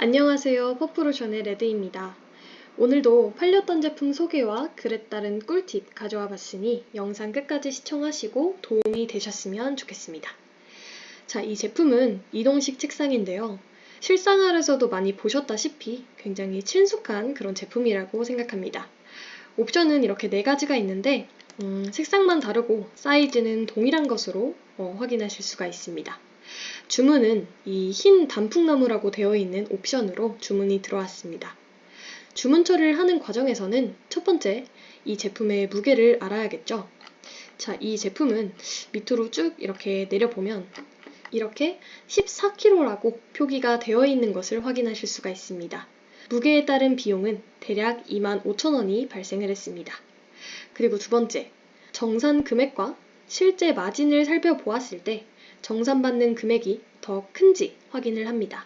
안녕하세요. 퍼프로션의 레드입니다. 오늘도 팔렸던 제품 소개와 글에 따른 꿀팁 가져와 봤으니 영상 끝까지 시청하시고 도움이 되셨으면 좋겠습니다. 자, 이 제품은 이동식 책상인데요. 실생활에서도 많이 보셨다시피 굉장히 친숙한 그런 제품이라고 생각합니다. 옵션은 이렇게 4가지가 있는데 색상만 다르고 사이즈는 동일한 것으로 확인하실 수가 있습니다. 주문은 이 흰 단풍나무라고 되어 있는 옵션으로 주문이 들어왔습니다. 주문 처리를 하는 과정에서는 첫 번째, 이 제품의 무게를 알아야겠죠. 자, 이 제품은 밑으로 쭉 이렇게 내려보면 이렇게 14kg라고 표기가 되어 있는 것을 확인하실 수가 있습니다. 무게에 따른 비용은 대략 25,000원이 발생을 했습니다. 그리고 두 번째, 정산 금액과 실제 마진을 살펴보았을 때 정산받는 금액이 더 큰지 확인을 합니다.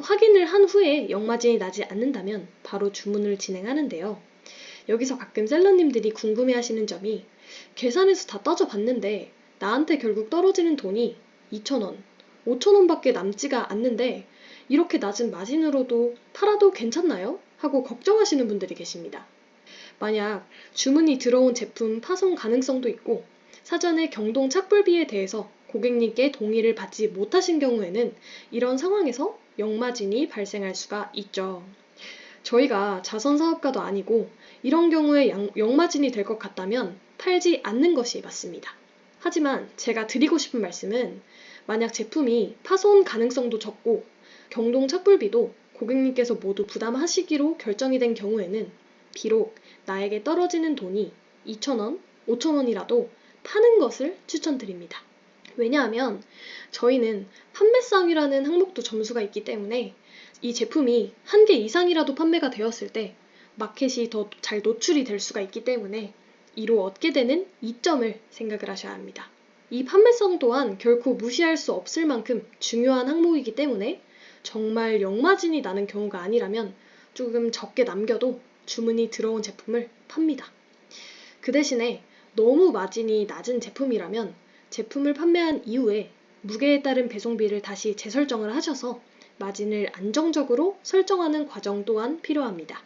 확인을 한 후에 역마진이 나지 않는다면 바로 주문을 진행하는데요. 여기서 가끔 셀러님들이 궁금해하시는 점이 계산해서 다 따져봤는데 나한테 결국 떨어지는 돈이 2,000원, 5,000원 밖에 남지가 않는데 이렇게 낮은 마진으로도 팔아도 괜찮나요? 하고 걱정하시는 분들이 계십니다. 만약 주문이 들어온 제품 파손 가능성도 있고 사전에 경동 착불비에 대해서 고객님께 동의를 받지 못하신 경우에는 이런 상황에서 역마진이 발생할 수가 있죠. 저희가 자선사업가도 아니고 이런 경우에 역마진이 될 것 같다면 팔지 않는 것이 맞습니다. 하지만 제가 드리고 싶은 말씀은 만약 제품이 파손 가능성도 적고 경동 착불비도 고객님께서 모두 부담하시기로 결정이 된 경우에는 비록 나에게 떨어지는 돈이 2,000원, 5,000원이라도 파는 것을 추천드립니다. 왜냐하면 저희는 판매성이라는 항목도 점수가 있기 때문에 이 제품이 1개 이상이라도 판매가 되었을 때 마켓이 더 잘 노출이 될 수가 있기 때문에 이로 얻게 되는 이점을 생각을 하셔야 합니다. 이 판매성 또한 결코 무시할 수 없을 만큼 중요한 항목이기 때문에 정말 역마진이 나는 경우가 아니라면 조금 적게 남겨도 주문이 들어온 제품을 팝니다. 그 대신에 너무 마진이 낮은 제품이라면 제품을 판매한 이후에 무게에 따른 배송비를 다시 재설정을 하셔서 마진을 안정적으로 설정하는 과정 또한 필요합니다.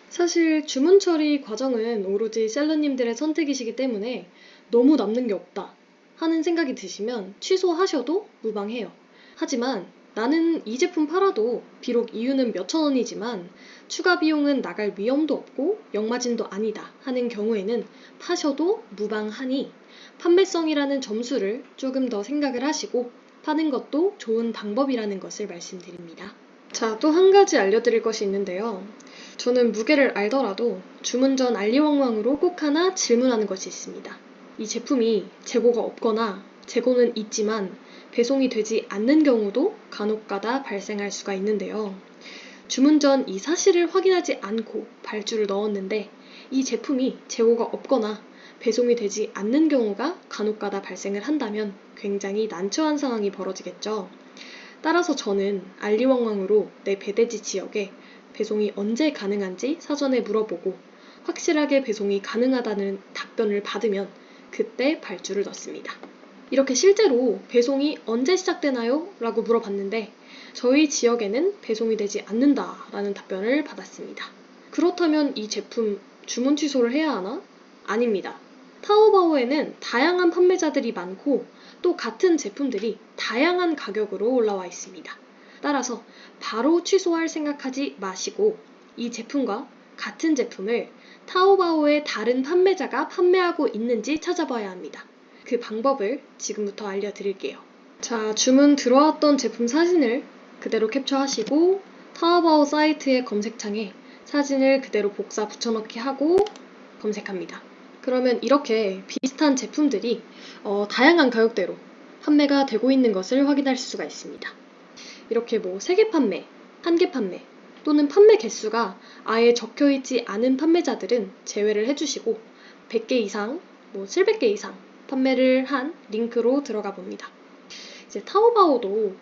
사실 주문 처리 과정은 오로지 셀러님들의 선택이시기 때문에 너무 남는 게 없다 하는 생각이 드시면 취소하셔도 무방해요. 하지만 나는 이 제품 팔아도 비록 이유는 몇천 원이지만 추가 비용은 나갈 위험도 없고 역마진도 아니다 하는 경우에는 파셔도 무방하니 판매성이라는 점수를 조금 더 생각을 하시고 파는 것도 좋은 방법이라는 것을 말씀드립니다. 자, 또 한 가지 알려드릴 것이 있는데요. 저는 무게를 알더라도 주문 전 알리왕왕으로 꼭 하나 질문하는 것이 있습니다. 이 제품이 재고가 없거나 재고는 있지만 배송이 되지 않는 경우도 간혹가다 발생할 수가 있는데요. 주문 전 이 사실을 확인하지 않고 발주를 넣었는데 이 제품이 재고가 없거나 배송이 되지 않는 경우가 간혹가다 발생을 한다면 굉장히 난처한 상황이 벌어지겠죠. 따라서 저는 알리왕왕으로 내 배대지 지역에 배송이 언제 가능한지 사전에 물어보고 확실하게 배송이 가능하다는 답변을 받으면 그때 발주를 넣습니다. 이렇게 실제로 배송이 언제 시작되나요? 라고 물어봤는데 저희 지역에는 배송이 되지 않는다라는 답변을 받았습니다. 그렇다면 이 제품 주문 취소를 해야 하나? 아닙니다. 타오바오에는 다양한 판매자들이 많고 또 같은 제품들이 다양한 가격으로 올라와 있습니다. 따라서 바로 취소할 생각하지 마시고 이 제품과 같은 제품을 타오바오의 다른 판매자가 판매하고 있는지 찾아봐야 합니다. 그 방법을 지금부터 알려드릴게요. 자, 주문 들어왔던 제품 사진을 그대로 캡처하시고 타오바오 사이트의 검색창에 사진을 그대로 복사 붙여넣기 하고 검색합니다. 그러면 이렇게 비슷한 제품들이 다양한 가격대로 판매가 되고 있는 것을 확인할 수가 있습니다. 이렇게 3개 판매, 1개 판매 또는 판매 개수가 아예 적혀있지 않은 판매자들은 제외를 해주시고 100개 이상, 700개 이상 판매를 한 링크로 들어가 봅니다. 이제 타오바오도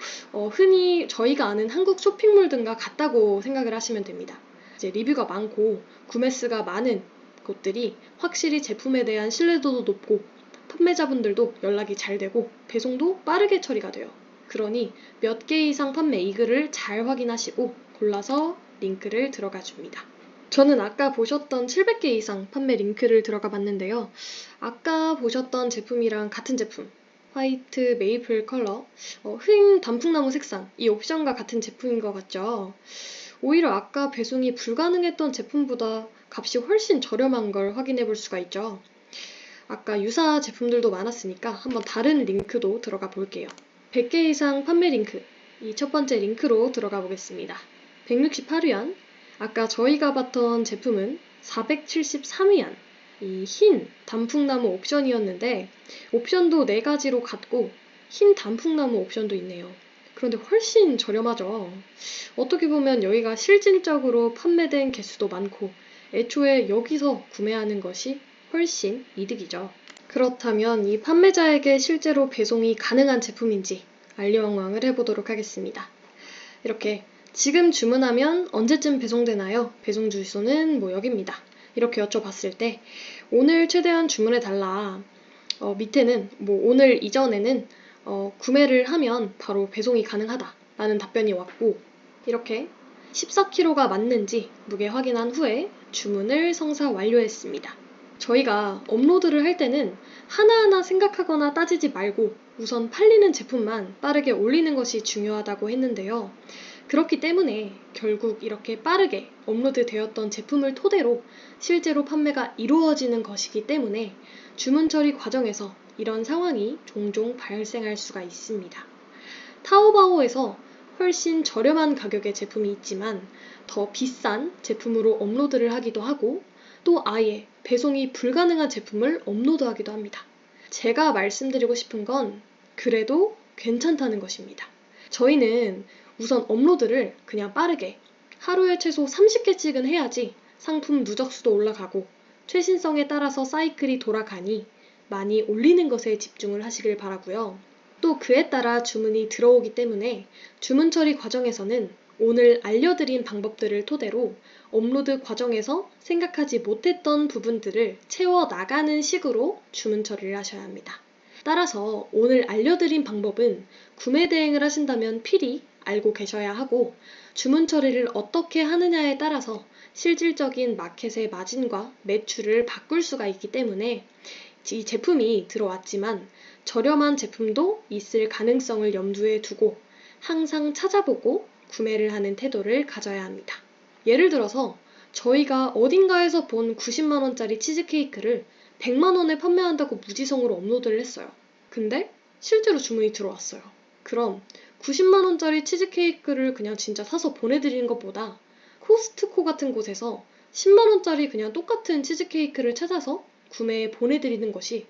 흔히 저희가 아는 한국 쇼핑몰 등과 같다고 생각을 하시면 됩니다. 이제 리뷰가 많고 구매수가 많은 곳들이 확실히 제품에 대한 신뢰도도 높고 판매자분들도 연락이 잘 되고 배송도 빠르게 처리가 돼요. 그러니 몇 개 이상 판매 이 글을 잘 확인하시고 골라서 링크를 들어가 줍니다. 저는 아까 보셨던 700개 이상 판매 링크를 들어가 봤는데요. 아까 보셨던 제품이랑 같은 제품, 화이트 메이플 컬러, 흰 단풍나무 색상, 이 옵션과 같은 제품인 것 같죠? 오히려 아까 배송이 불가능했던 제품보다 값이 훨씬 저렴한 걸 확인해 볼 수가 있죠. 아까 유사 제품들도 많았으니까 한번 다른 링크도 들어가 볼게요. 100개 이상 판매 링크, 이 첫 번째 링크로 들어가 보겠습니다. 168위안, 아까 저희가 봤던 제품은 473위안, 이 흰 단풍나무 옵션이었는데 옵션도 4가지로 같고 흰 단풍나무 옵션도 있네요. 그런데 훨씬 저렴하죠. 어떻게 보면 여기가 실질적으로 판매된 개수도 많고 애초에 여기서 구매하는 것이 훨씬 이득이죠. 그렇다면 이 판매자에게 실제로 배송이 가능한 제품인지 알리왕왕을 해보도록 하겠습니다. 이렇게 지금 주문하면 언제쯤 배송되나요? 배송 주소는 여기입니다. 이렇게 여쭤봤을 때 오늘 최대한 주문해달라. 밑에는 오늘 이전에는 구매를 하면 바로 배송이 가능하다 라는 답변이 왔고 이렇게 14kg가 맞는지 무게 확인한 후에 주문을 성사 완료했습니다. 저희가 업로드를 할 때는 하나하나 생각하거나 따지지 말고 우선 팔리는 제품만 빠르게 올리는 것이 중요하다고 했는데요. 그렇기 때문에 결국 이렇게 빠르게 업로드 되었던 제품을 토대로 실제로 판매가 이루어지는 것이기 때문에 주문 처리 과정에서 이런 상황이 종종 발생할 수가 있습니다. 타오바오에서 훨씬 저렴한 가격의 제품이 있지만 더 비싼 제품으로 업로드를 하기도 하고 또 아예 배송이 불가능한 제품을 업로드하기도 합니다. 제가 말씀드리고 싶은 건 그래도 괜찮다는 것입니다. 저희는 우선 업로드를 그냥 빠르게 하루에 최소 30개씩은 해야지 상품 누적수도 올라가고 최신성에 따라서 사이클이 돌아가니 많이 올리는 것에 집중을 하시길 바라고요. 또 그에 따라 주문이 들어오기 때문에 주문 처리 과정에서는 오늘 알려드린 방법들을 토대로 업로드 과정에서 생각하지 못했던 부분들을 채워나가는 식으로 주문 처리를 하셔야 합니다. 따라서 오늘 알려드린 방법은 구매 대행을 하신다면 필히 알고 계셔야 하고 주문 처리를 어떻게 하느냐에 따라서 실질적인 마켓의 마진과 매출을 바꿀 수가 있기 때문에 이 제품이 들어왔지만 저렴한 제품도 있을 가능성을 염두에 두고 항상 찾아보고 구매를 하는 태도를 가져야 합니다. 예를 들어서 저희가 어딘가에서 본 90만원짜리 치즈케이크를 100만원에 판매한다고 무지성으로 업로드를 했어요. 근데 실제로 주문이 들어왔어요. 그럼 90만원짜리 치즈케이크를 그냥 진짜 사서 보내드리는 것보다 코스트코 같은 곳에서 10만원짜리 그냥 똑같은 치즈케이크를 찾아서 구매해 보내드리는 것이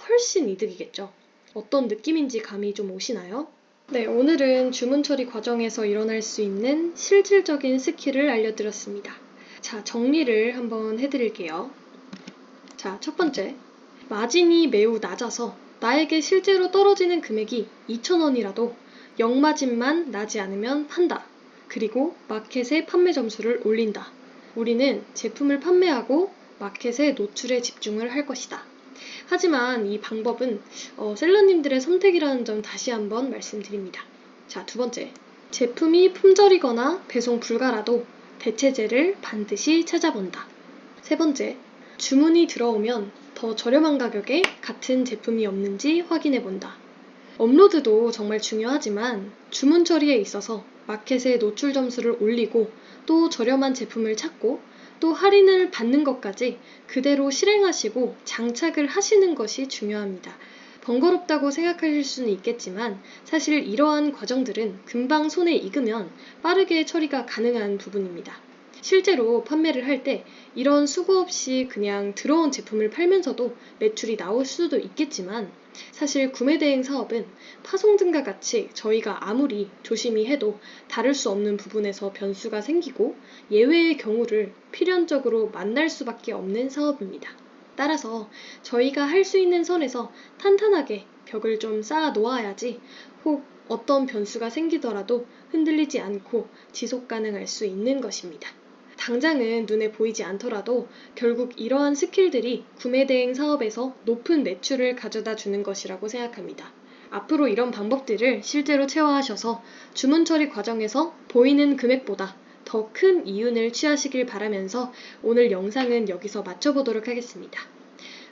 훨씬 이득이겠죠. 어떤 느낌인지 감이 좀 오시나요? 네, 오늘은 주문 처리 과정에서 일어날 수 있는 실질적인 스킬을 알려드렸습니다. 자, 정리를 한번 해드릴게요. 자, 첫 번째. 마진이 매우 낮아서 나에게 실제로 떨어지는 금액이 2,000원이라도 영마진만 나지 않으면 판다. 그리고 마켓의 판매 점수를 올린다. 우리는 제품을 판매하고 마켓의 노출에 집중을 할 것이다. 하지만 이 방법은 셀러님들의 선택이라는 점 다시 한번 말씀드립니다. 자, 두 번째. 제품이 품절이거나 배송 불가라도 대체재를 반드시 찾아본다. 세 번째. 주문이 들어오면 더 저렴한 가격에 같은 제품이 없는지 확인해본다. 업로드도 정말 중요하지만 주문 처리에 있어서 마켓의 노출 점수를 올리고 또 저렴한 제품을 찾고 또 할인을 받는 것까지 그대로 실행하시고 장착을 하시는 것이 중요합니다. 번거롭다고 생각하실 수는 있겠지만 사실 이러한 과정들은 금방 손에 익으면 빠르게 처리가 가능한 부분입니다. 실제로 판매를 할 때 이런 수고 없이 그냥 들어온 제품을 팔면서도 매출이 나올 수도 있겠지만 사실 구매 대행 사업은 파송 등과 같이 저희가 아무리 조심히 해도 다를 수 없는 부분에서 변수가 생기고 예외의 경우를 필연적으로 만날 수밖에 없는 사업입니다. 따라서 저희가 할 수 있는 선에서 탄탄하게 벽을 좀 쌓아 놓아야지 혹 어떤 변수가 생기더라도 흔들리지 않고 지속 가능할 수 있는 것입니다. 당장은 눈에 보이지 않더라도 결국 이러한 스킬들이 구매 대행 사업에서 높은 매출을 가져다 주는 것이라고 생각합니다. 앞으로 이런 방법들을 실제로 체화하셔서 주문 처리 과정에서 보이는 금액보다 더 큰 이윤을 취하시길 바라면서 오늘 영상은 여기서 마쳐보도록 하겠습니다.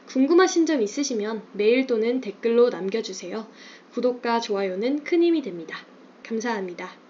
궁금하신 점 있으시면 메일 또는 댓글로 남겨주세요. 구독과 좋아요는 큰 힘이 됩니다. 감사합니다.